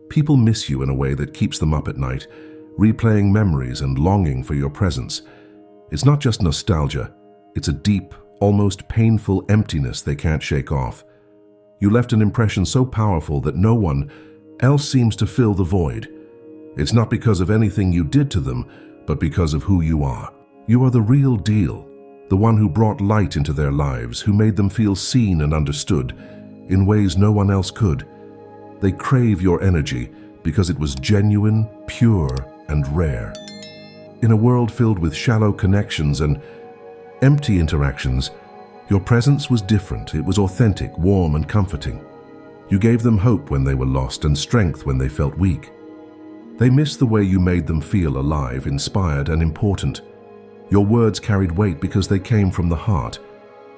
People miss you in a way that keeps them up at night, replaying memories and longing for your presence. It's not just nostalgia, it's a deep, almost painful emptiness they can't shake off. You left an impression so powerful that no one else seems to fill the void. It's not because of anything you did to them, but because of who you are. You are the real deal, the one who brought light into their lives, who made them feel seen and understood in ways no one else could. They crave your energy because it was genuine, pure, and rare. In a world filled with shallow connections and empty interactions, your presence was different. It was authentic, warm, and comforting. You gave them hope when they were lost and strength when they felt weak. They missed the way you made them feel alive, inspired, and important. Your words carried weight because they came from the heart.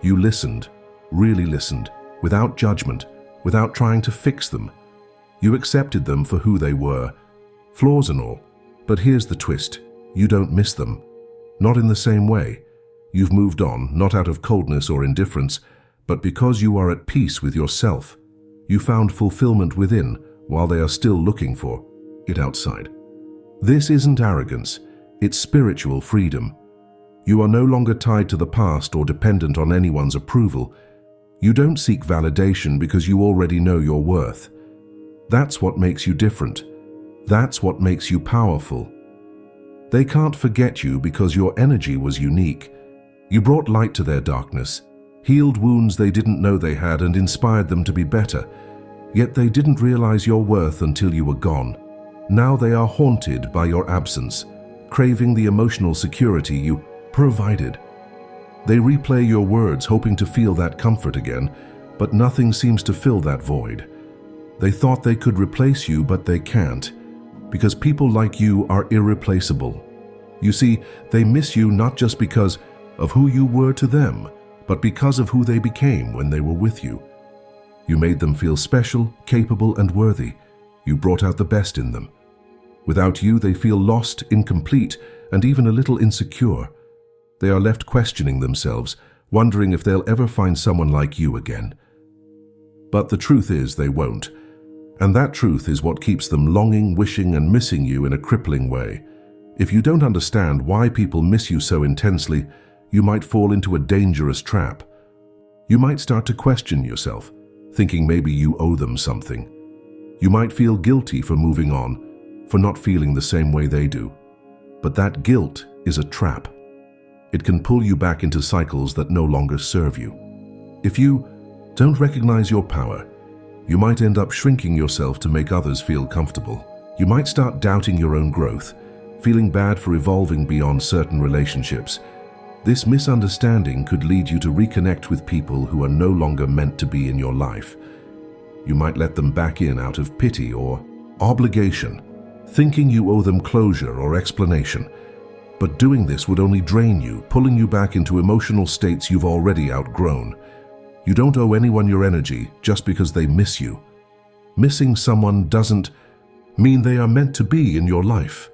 You listened, really listened, without judgment, without trying to fix them. You accepted them for who they were, flaws and all. But here's the twist. You don't miss them. Not in the same way. You've moved on, not out of coldness or indifference, but because you are at peace with yourself. You found fulfillment within, while they are still looking for it outside. This isn't arrogance, it's spiritual freedom. You are no longer tied to the past or dependent on anyone's approval. You don't seek validation because you already know your worth. That's what makes you different. That's what makes you powerful. They can't forget you because your energy was unique. You brought light to their darkness, healed wounds they didn't know they had, and inspired them to be better. Yet they didn't realize your worth until you were gone. Now they are haunted by your absence, craving the emotional security you provided. They replay your words, hoping to feel that comfort again, but nothing seems to fill that void. They thought they could replace you, but they can't, because people like you are irreplaceable. You see, they miss you not just because of who you were to them, but because of who they became when they were with you. You made them feel special, capable, and worthy. You brought out the best in them. Without you, they feel lost, incomplete, and even a little insecure. They are left questioning themselves, wondering if they'll ever find someone like you again. But the truth is they won't. And that truth is what keeps them longing, wishing, and missing you in a crippling way. If you don't understand why people miss you so intensely, you might fall into a dangerous trap. You might start to question yourself, thinking maybe you owe them something. You might feel guilty for moving on, for not feeling the same way they do. But that guilt is a trap. It can pull you back into cycles that no longer serve you. If you don't recognize your power, you might end up shrinking yourself to make others feel comfortable. You might start doubting your own growth, feeling bad for evolving beyond certain relationships. This misunderstanding could lead you to reconnect with people who are no longer meant to be in your life. You might let them back in out of pity or obligation, thinking you owe them closure or explanation. But doing this would only drain you, pulling you back into emotional states you've already outgrown. You don't owe anyone your energy just because they miss you. Missing someone doesn't mean they are meant to be in your life.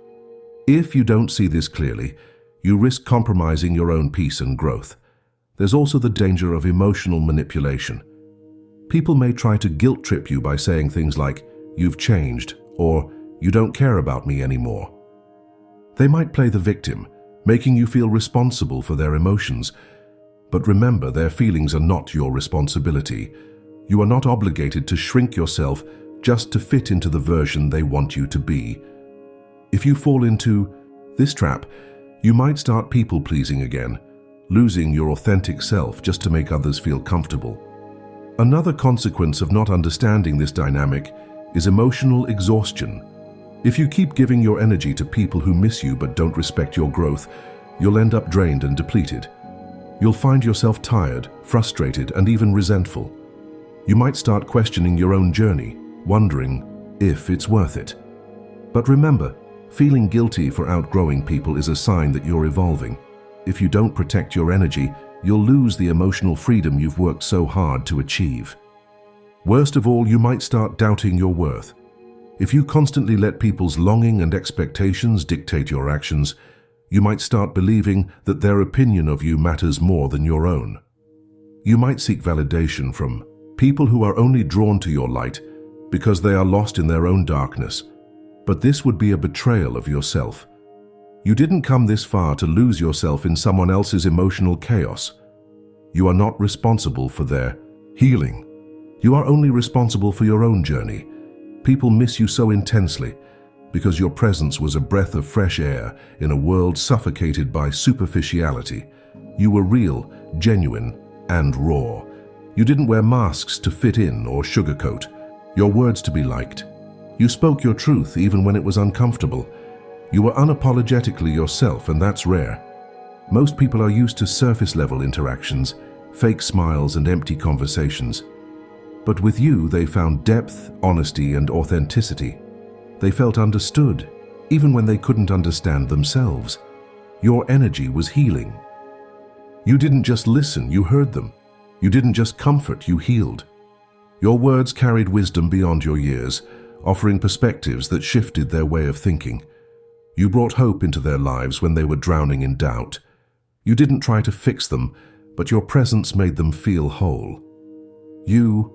If you don't see this clearly, you risk compromising your own peace and growth. There's also the danger of emotional manipulation. People may try to guilt trip you by saying things like, "You've changed," or "You don't care about me anymore." They might play the victim, making you feel responsible for their emotions. But remember, their feelings are not your responsibility. You are not obligated to shrink yourself just to fit into the version they want you to be. If you fall into this trap, you might start people-pleasing again, losing your authentic self just to make others feel comfortable. Another consequence of not understanding this dynamic is emotional exhaustion. If you keep giving your energy to people who miss you but don't respect your growth, you'll end up drained and depleted. You'll find yourself tired, frustrated, and even resentful. You might start questioning your own journey, wondering if it's worth it. But remember, feeling guilty for outgrowing people is a sign that you're evolving. If you don't protect your energy, you'll lose the emotional freedom you've worked so hard to achieve. Worst of all, you might start doubting your worth. If you constantly let people's longing and expectations dictate your actions, you might start believing that their opinion of you matters more than your own. You might seek validation from people who are only drawn to your light, because they are lost in their own darkness. But this would be a betrayal of yourself. You didn't come this far to lose yourself in someone else's emotional chaos. You are not responsible for their healing. You are only responsible for your own journey. People miss you so intensely because your presence was a breath of fresh air in a world suffocated by superficiality. You were real, genuine, and raw. You didn't wear masks to fit in or sugarcoat your words to be liked. You spoke your truth even when it was uncomfortable. You were unapologetically yourself, and that's rare. Most people are used to surface-level interactions, fake smiles and empty conversations. But with you, they found depth, honesty, and authenticity. They felt understood, even when they couldn't understand themselves. Your energy was healing. You didn't just listen, you heard them. You didn't just comfort, you healed. Your words carried wisdom beyond your years, offering perspectives that shifted their way of thinking. You brought hope into their lives when they were drowning in doubt. You didn't try to fix them, but your presence made them feel whole. You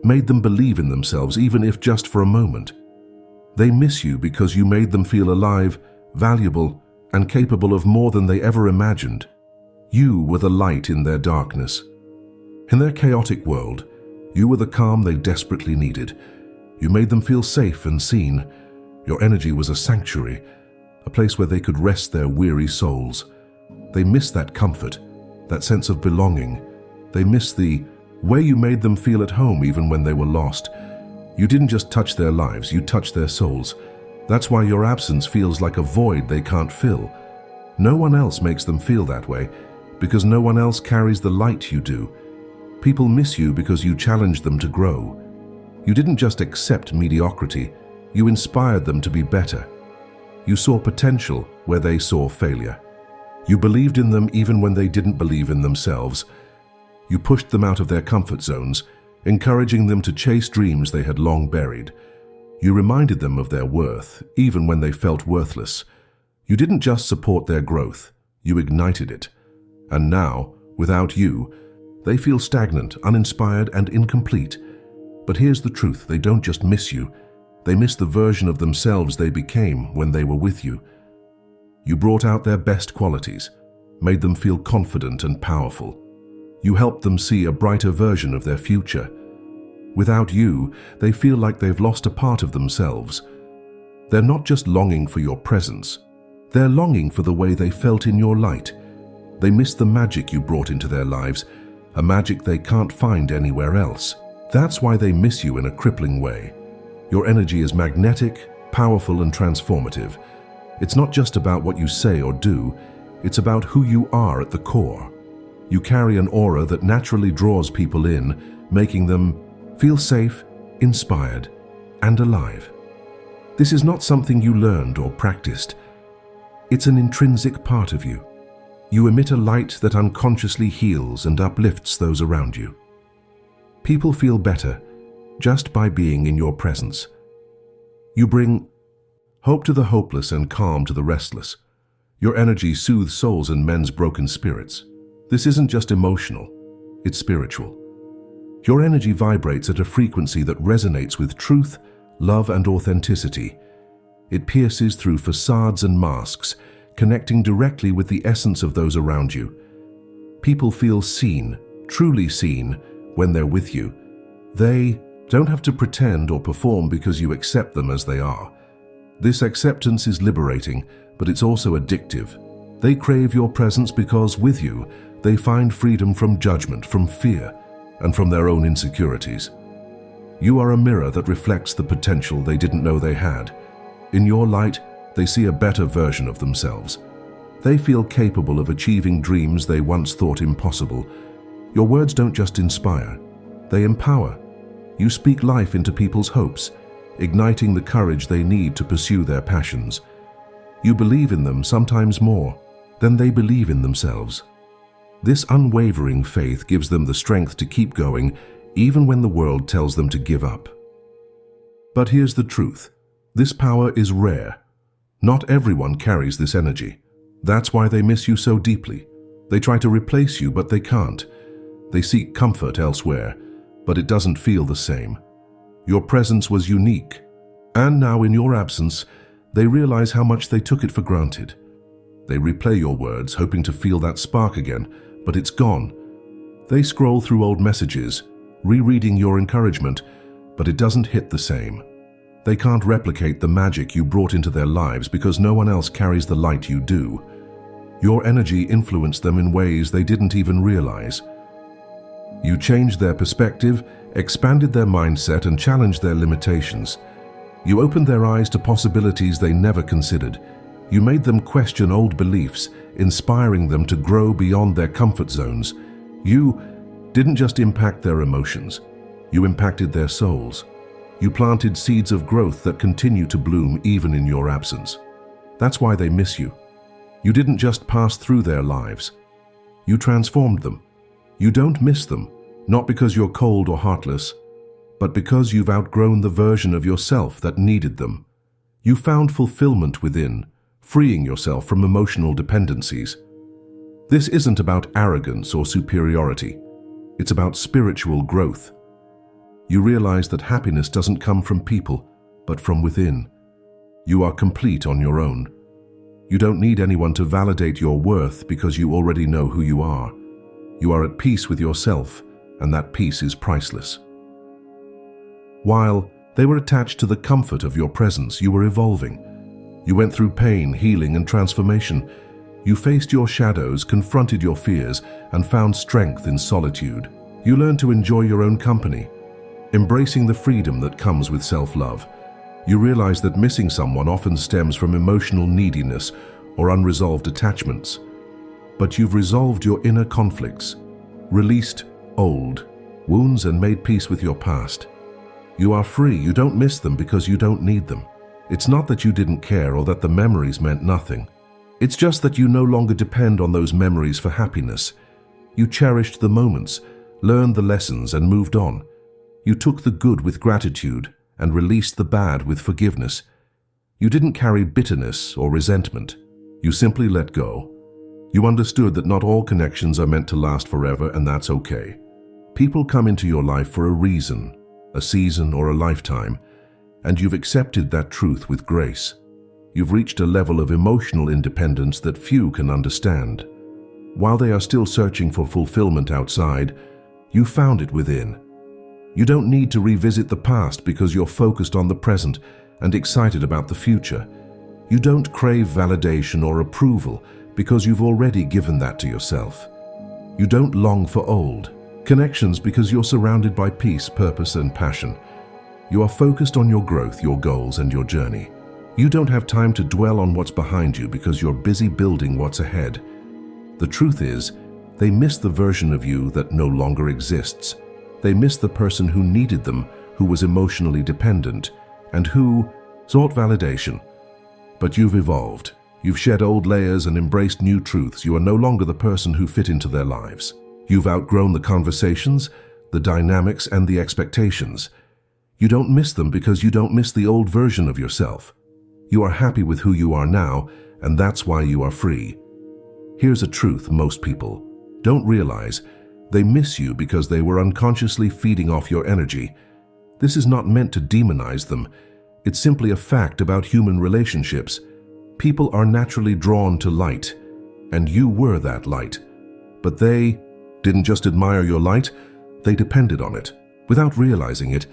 made them believe in themselves, even if just for a moment. They miss you because you made them feel alive, valuable, and capable of more than they ever imagined. You were the light in their darkness. In their chaotic world, you were the calm they desperately needed. You made them feel safe and seen. Your energy was a sanctuary, a place where they could rest their weary souls. They missed that comfort, that sense of belonging. They missed the way you made them feel at home even when they were lost. You didn't just touch their lives, you touched their souls. That's why your absence feels like a void they can't fill. No one else makes them feel that way, because no one else carries the light you do. People miss you because you challenged them to grow. You didn't just accept mediocrity, you inspired them to be better. You saw potential where they saw failure. You believed in them even when they didn't believe in themselves. You pushed them out of their comfort zones, encouraging them to chase dreams they had long buried. You reminded them of their worth, even when they felt worthless. You didn't just support their growth, you ignited it. And now, without you, they feel stagnant, uninspired, and incomplete. But here's the truth, they don't just miss you. They miss the version of themselves they became when they were with you. You brought out their best qualities, made them feel confident and powerful. You helped them see a brighter version of their future. Without you, they feel like they've lost a part of themselves. They're not just longing for your presence. They're longing for the way they felt in your light. They miss the magic you brought into their lives, a magic they can't find anywhere else. That's why they miss you in a crippling way. Your energy is magnetic, powerful, and transformative. It's not just about what you say or do, it's about who you are at the core. You carry an aura that naturally draws people in, making them feel safe, inspired, and alive. This is not something you learned or practiced. It's an intrinsic part of you. You emit a light that unconsciously heals and uplifts those around you. People feel better just by being in your presence. You bring hope to the hopeless and calm to the restless. Your energy soothes souls and mends broken spirits. This isn't just emotional, it's spiritual. Your energy vibrates at a frequency that resonates with truth, love, and authenticity. It pierces through facades and masks, connecting directly with the essence of those around you. People feel seen, truly seen, when they're with you. They don't have to pretend or perform because you accept them as they are. This acceptance is liberating, but it's also addictive. They crave your presence because with you, they find freedom from judgment, from fear, and from their own insecurities. You are a mirror that reflects the potential they didn't know they had. In your light, they see a better version of themselves. They feel capable of achieving dreams they once thought impossible. Your words don't just inspire, they empower. You speak life into people's hopes, igniting the courage they need to pursue their passions. You believe in them sometimes more than they believe in themselves. This unwavering faith gives them the strength to keep going, even when the world tells them to give up. But here's the truth. This power is rare. Not everyone carries this energy. That's why they miss you so deeply. They try to replace you, but they can't. They seek comfort elsewhere, but it doesn't feel the same. Your presence was unique. And now, in your absence, they realize how much they took it for granted. They replay your words, hoping to feel that spark again, but it's gone. They scroll through old messages, rereading your encouragement, but it doesn't hit the same. They can't replicate the magic you brought into their lives because no one else carries the light you do. Your energy influenced them in ways they didn't even realize. You changed their perspective, expanded their mindset, and challenged their limitations. You opened their eyes to possibilities they never considered. You made them question old beliefs, inspiring them to grow beyond their comfort zones. You didn't just impact their emotions, you impacted their souls. You planted seeds of growth that continue to bloom even in your absence. That's why they miss you. You didn't just pass through their lives, you transformed them. You don't miss them, not because you're cold or heartless, but because you've outgrown the version of yourself that needed them. You found fulfillment within, freeing yourself from emotional dependencies. This isn't about arrogance or superiority. It's about spiritual growth. You realize that happiness doesn't come from people, but from within. You are complete on your own. You don't need anyone to validate your worth because you already know who you are. You are at peace with yourself, and that peace is priceless. While they were attached to the comfort of your presence, you were evolving. You went through pain, healing, and transformation. You faced your shadows, confronted your fears, and found strength in solitude. You learned to enjoy your own company, embracing the freedom that comes with self-love. You realize that missing someone often stems from emotional neediness or unresolved attachments. But you've resolved your inner conflicts, released old wounds, and made peace with your past. You are free. You don't miss them because you don't need them. It's not that you didn't care or that the memories meant nothing. It's just that you no longer depend on those memories for happiness. You cherished the moments, learned the lessons, and moved on. You took the good with gratitude and released the bad with forgiveness. You didn't carry bitterness or resentment. You simply let go. You understood that not all connections are meant to last forever, and that's okay. People come into your life for a reason, a season, or a lifetime, and you've accepted that truth with grace. You've reached a level of emotional independence that few can understand. While they are still searching for fulfillment outside, you found it within. You don't need to revisit the past because you're focused on the present and excited about the future. You don't crave validation or approval because you've already given that to yourself. You don't long for old connections because you're surrounded by peace, purpose, and passion. You are focused on your growth, your goals, and your journey. You don't have time to dwell on what's behind you because you're busy building what's ahead. The truth is, they miss the version of you that no longer exists. They miss the person who needed them, who was emotionally dependent, and who sought validation. But you've evolved. You've shed old layers and embraced new truths. You are no longer the person who fit into their lives. You've outgrown the conversations, the dynamics, and the expectations. You don't miss them because you don't miss the old version of yourself. You are happy with who you are now, and that's why you are free. Here's a truth most people don't realize. They miss you because they were unconsciously feeding off your energy. This is not meant to demonize them. It's simply a fact about human relationships. People are naturally drawn to light, and you were that light. But they didn't just admire your light, they depended on it. Without realizing it,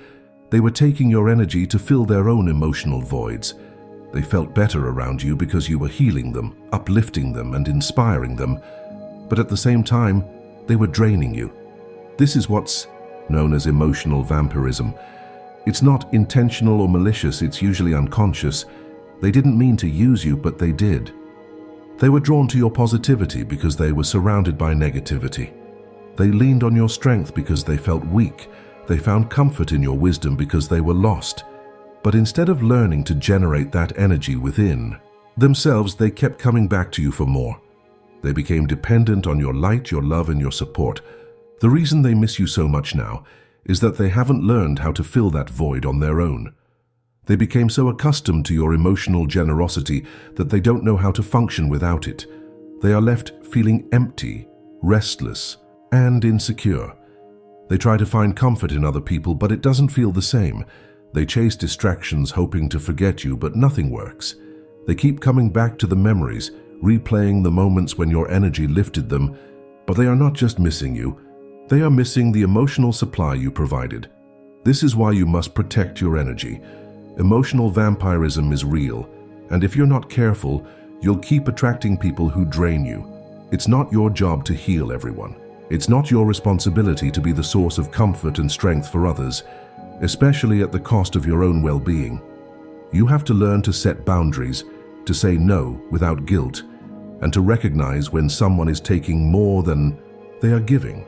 they were taking your energy to fill their own emotional voids. They felt better around you because you were healing them, uplifting them, and inspiring them. But at the same time, they were draining you. This is what's known as emotional vampirism. It's not intentional or malicious, it's usually unconscious. They didn't mean to use you, but they did. They were drawn to your positivity because they were surrounded by negativity. They leaned on your strength because they felt weak. They found comfort in your wisdom because they were lost. But instead of learning to generate that energy within themselves, they kept coming back to you for more. They became dependent on your light, your love, and your support. The reason they miss you so much now is that they haven't learned how to fill that void on their own. They became so accustomed to your emotional generosity that they don't know how to function without it. They are left feeling empty, restless, and insecure. They try to find comfort in other people, but it doesn't feel the same. They chase distractions hoping to forget you, but nothing works. They keep coming back to the memories, replaying the moments when your energy lifted them, but they are not just missing you, they are missing the emotional supply you provided. This is why you must protect your energy. Emotional vampirism is real, and if you're not careful, you'll keep attracting people who drain you. It's not your job to heal everyone. It's not your responsibility to be the source of comfort and strength for others, especially at the cost of your own well-being. You have to learn to set boundaries, to say no without guilt, and to recognize when someone is taking more than they are giving.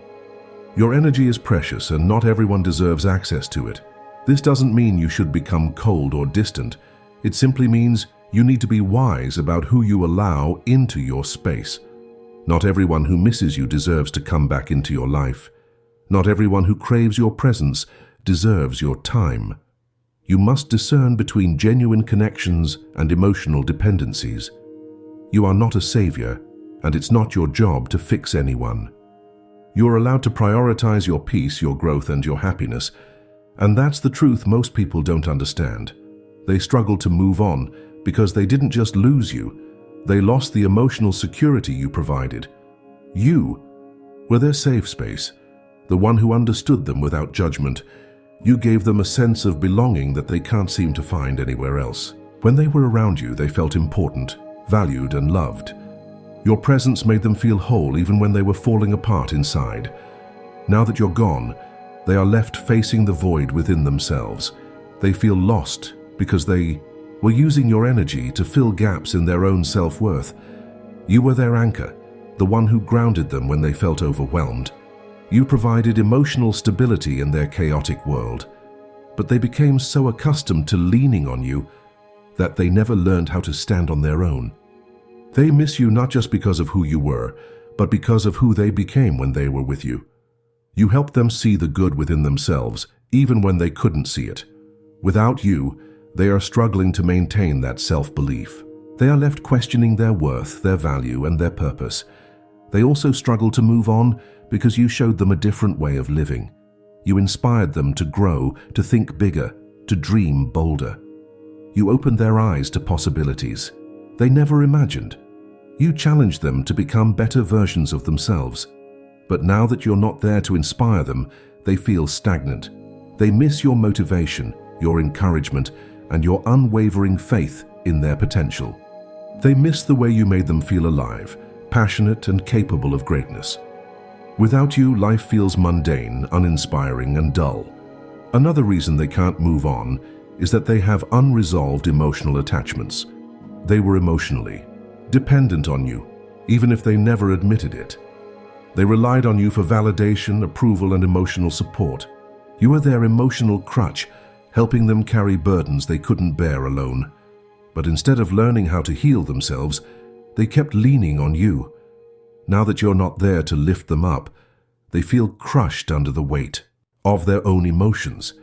Your energy is precious, and not everyone deserves access to it. This doesn't mean you should become cold or distant. It simply means you need to be wise about who you allow into your space. Not everyone who misses you deserves to come back into your life. Not everyone who craves your presence deserves your time. You must discern between genuine connections and emotional dependencies. You are not a savior, and it's not your job to fix anyone. You are allowed to prioritize your peace, your growth, and your happiness, and that's the truth most people don't understand. They struggle to move on because they didn't just lose you, they lost the emotional security you provided. You were their safe space, the one who understood them without judgment. You gave them a sense of belonging that they can't seem to find anywhere else. When they were around you, they felt important, valued, and loved. Your presence made them feel whole even when they were falling apart inside. Now that you're gone, they are left facing the void within themselves. They feel lost because they were using your energy to fill gaps in their own self-worth. You were their anchor, the one who grounded them when they felt overwhelmed. You provided emotional stability in their chaotic world, but they became so accustomed to leaning on you that they never learned how to stand on their own. They miss you not just because of who you were, but because of who they became when they were with you. You helped them see the good within themselves, even when they couldn't see it. Without you, they are struggling to maintain that self-belief. They are left questioning their worth, their value, and their purpose. They also struggle to move on because you showed them a different way of living. You inspired them to grow, to think bigger, to dream bolder. You opened their eyes to possibilities they never imagined. You challenged them to become better versions of themselves. But now that you're not there to inspire them, they feel stagnant. They miss your motivation, your encouragement, and your unwavering faith in their potential. They miss the way you made them feel alive, passionate, and capable of greatness. Without you, life feels mundane, uninspiring, and dull. Another reason they can't move on is that they have unresolved emotional attachments. They were emotionally dependent on you, even if they never admitted it. They relied on you for validation, approval, and emotional support. You were their emotional crutch, helping them carry burdens they couldn't bear alone. But instead of learning how to heal themselves, they kept leaning on you. Now that you're not there to lift them up, they feel crushed under the weight of their own emotions.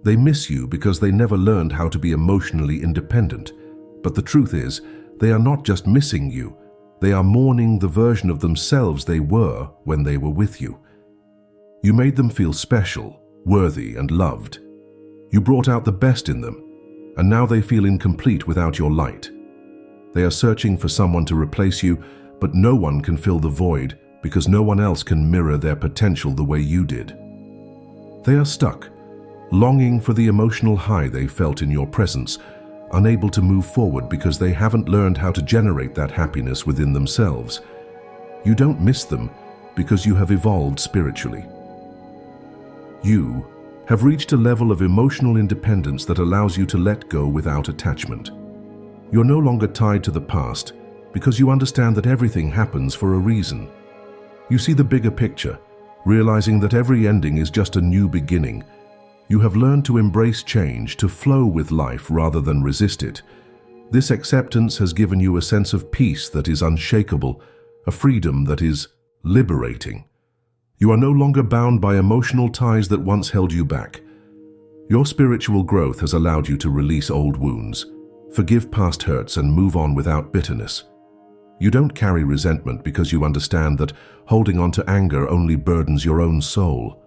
They miss you because they never learned how to be emotionally independent. But the truth is, they are not just missing you, they are mourning the version of themselves they were when they were with you. You made them feel special, worthy, and loved. You brought out the best in them, and now they feel incomplete without your light. They are searching for someone to replace you, but no one can fill the void because no one else can mirror their potential the way you did. They are stuck, longing for the emotional high they felt in your presence, unable to move forward because they haven't learned how to generate that happiness within themselves. You don't miss them because you have evolved spiritually. You have reached a level of emotional independence that allows you to let go without attachment. You're no longer tied to the past because you understand that everything happens for a reason. You see the bigger picture, realizing that every ending is just a new beginning. You have learned to embrace change, to flow with life rather than resist it. This acceptance has given you a sense of peace that is unshakable, a freedom that is liberating. You are no longer bound by emotional ties that once held you back. Your spiritual growth has allowed you to release old wounds, forgive past hurts, and move on without bitterness. You don't carry resentment because you understand that holding on to anger only burdens your own soul.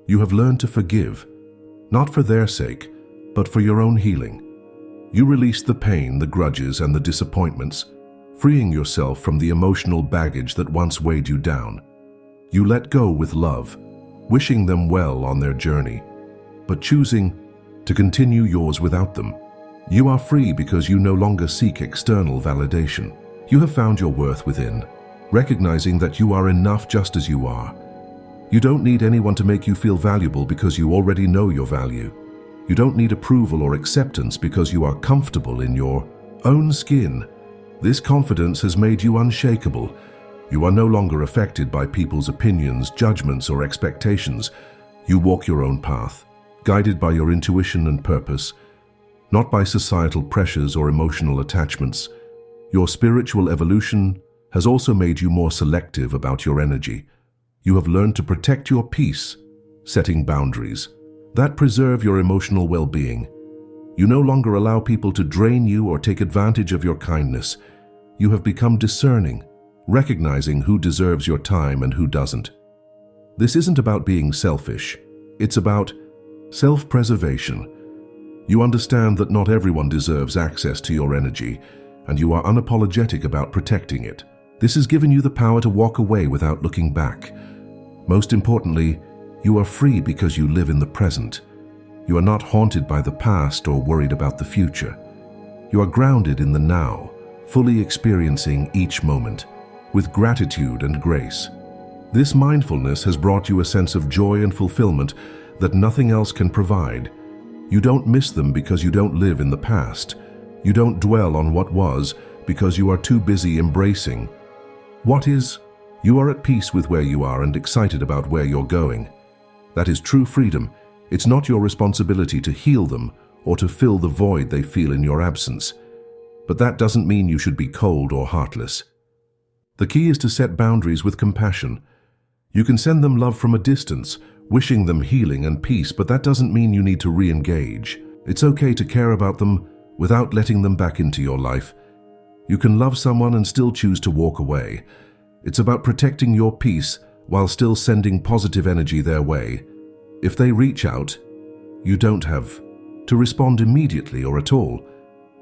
You have learned to forgive, not for their sake, but for your own healing. You release the pain, the grudges, and the disappointments, freeing yourself from the emotional baggage that once weighed you down. You let go with love, wishing them well on their journey, but choosing to continue yours without them. You are free because you no longer seek external validation. You have found your worth within, recognizing that you are enough just as you are. You don't need anyone to make you feel valuable because you already know your value. You don't need approval or acceptance because you are comfortable in your own skin. This confidence has made you unshakable. You are no longer affected by people's opinions, judgments, or expectations. You walk your own path, guided by your intuition and purpose, not by societal pressures or emotional attachments. Your spiritual evolution has also made you more selective about your energy. You have learned to protect your peace, setting boundaries that preserve your emotional well-being. You no longer allow people to drain you or take advantage of your kindness. You have become discerning, recognizing who deserves your time and who doesn't. This isn't about being selfish. It's about self-preservation. You understand that not everyone deserves access to your energy, and you are unapologetic about protecting it. This has given you the power to walk away without looking back. Most importantly, you are free because you live in the present. You are not haunted by the past or worried about the future. You are grounded in the now, fully experiencing each moment, with gratitude and grace. This mindfulness has brought you a sense of joy and fulfillment that nothing else can provide. You don't miss them because you don't live in the past. You don't dwell on what was because you are too busy embracing what is. You are at peace with where you are and excited about where you're going. That is true freedom. It's not your responsibility to heal them or to fill the void they feel in your absence. But that doesn't mean you should be cold or heartless. The key is to set boundaries with compassion. You can send them love from a distance, wishing them healing and peace, but that doesn't mean you need to re-engage. It's okay to care about them without letting them back into your life. You can love someone and still choose to walk away. It's about protecting your peace while still sending positive energy their way. If they reach out, you don't have to respond immediately or at all.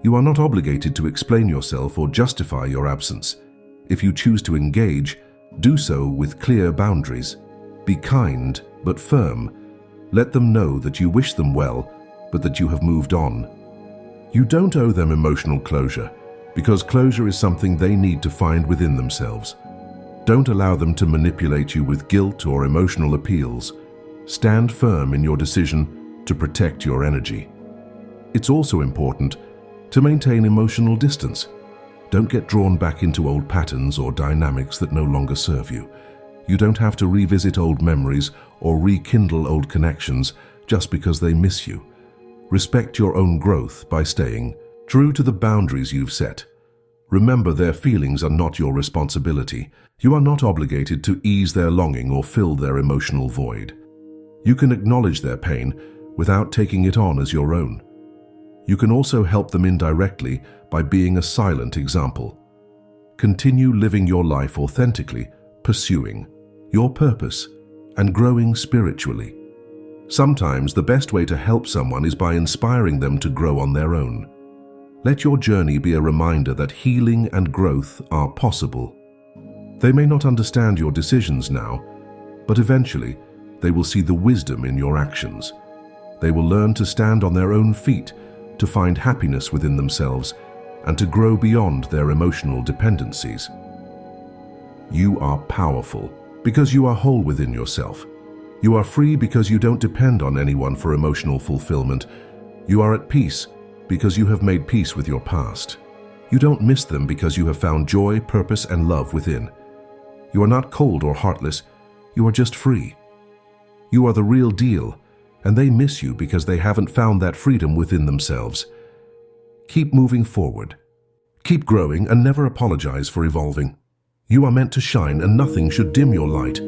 You are not obligated to explain yourself or justify your absence. If you choose to engage, do so with clear boundaries. Be kind but firm. Let them know that you wish them well, but that you have moved on. You don't owe them emotional closure, because closure is something they need to find within themselves. Don't allow them to manipulate you with guilt or emotional appeals. Stand firm in your decision to protect your energy. It's also important to maintain emotional distance. Don't get drawn back into old patterns or dynamics that no longer serve you. You don't have to revisit old memories or rekindle old connections just because they miss you. Respect your own growth by staying true to the boundaries you've set. Remember, their feelings are not your responsibility. You are not obligated to ease their longing or fill their emotional void. You can acknowledge their pain without taking it on as your own. You can also help them indirectly by being a silent example. Continue living your life authentically, pursuing your purpose and growing spiritually. Sometimes the best way to help someone is by inspiring them to grow on their own. Let your journey be a reminder that healing and growth are possible. They may not understand your decisions now, but eventually they will see the wisdom in your actions. They will learn to stand on their own feet, to find happiness within themselves, and to grow beyond their emotional dependencies. You are powerful because you are whole within yourself. You are free because you don't depend on anyone for emotional fulfillment. You are at peace because you have made peace with your past. You don't miss them because you have found joy, purpose, and love within. You are not cold or heartless. You are just free. You are the real deal, and they miss you because they haven't found that freedom within themselves. Keep moving forward. Keep growing and never apologize for evolving. You are meant to shine, and nothing should dim your light.